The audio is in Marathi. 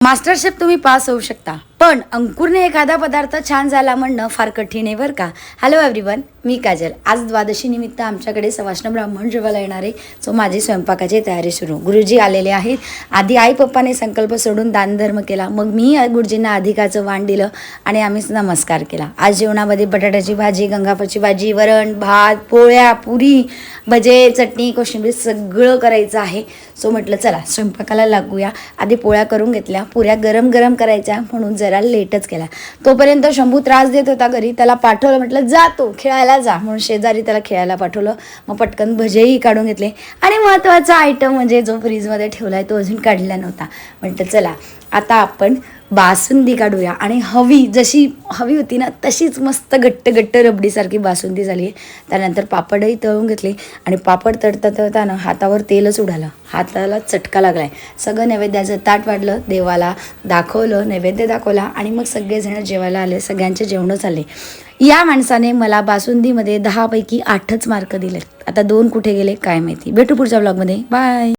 मास्टर शेफ तुम्ही पास होऊ शकता, पण अंकुरने एखादा पदार्थ छान झाला म्हणणं फार कठीण आहे बरं का. हॅलो एव्हरीवन, मी काजल. आज द्वादशी निमित्त आमच्याकडे सवाष्ण ब्राह्मण जेवायला येणार आहे. सो माझी स्वयंपाकाची तयारी सुरू. गुरुजी आलेले आहेत. आधी आई पप्पाने संकल्प सोडून दानधर्म केला, मग मी गुरुजींना अधिकाचं वाण दिलं आणि आम्ही नमस्कार केला. आज जेवणामध्ये बटाट्याची भाजी, गंगाफळची भाजी, वरण, भात, पोळ्या, पुरी, भजे, चटणी, कोशिंबीर सगळं करायचं आहे. सो म्हटलं चला स्वयंपाकाला लागूया. आधी पोळ्या करून घेतल्या. पुऱ्या गरम गरम करायच्या म्हणून जरा लेटच केला. तोपर्यंत शंभू त्रास देत होता घरी. त्याला पाठवलं, म्हटलं जा तू खेळायला जा म्हणून शेजारी त्याला खेळायला पाठवलं. मग पटकन भजेही काढून घेतले आणि महत्त्वाचा आयटम म्हणजे जो फ्रीजमध्ये ठेवला आहे तो अजून काढला नव्हता. म्हटलं चला आता आपण बासुंदी काढूया. आणि जशी हवी होती ना तशीच मस्त घट्ट घट्ट रबडीसारखी बासुंदी झाली आहे. त्यानंतर पापडही तळून घेतले आणि पापड तळताना हातावर तेलच उडालं. हाताला चटका लागला आहे. सगळं नैवेद्याचं ताट वाढलं, देवाला दाखवलं, नैवेद्य दाखवला आणि मग सगळेजण जेवायला आले. सगळ्यांचे जेवणं झाले. या माणसाने मला बासुंदीमध्ये 10 पैकी 8च मार्क दिले. आता 2 कुठे गेले काय माहिती. भेटू पुढच्या ब्लॉगमध्ये. बाय.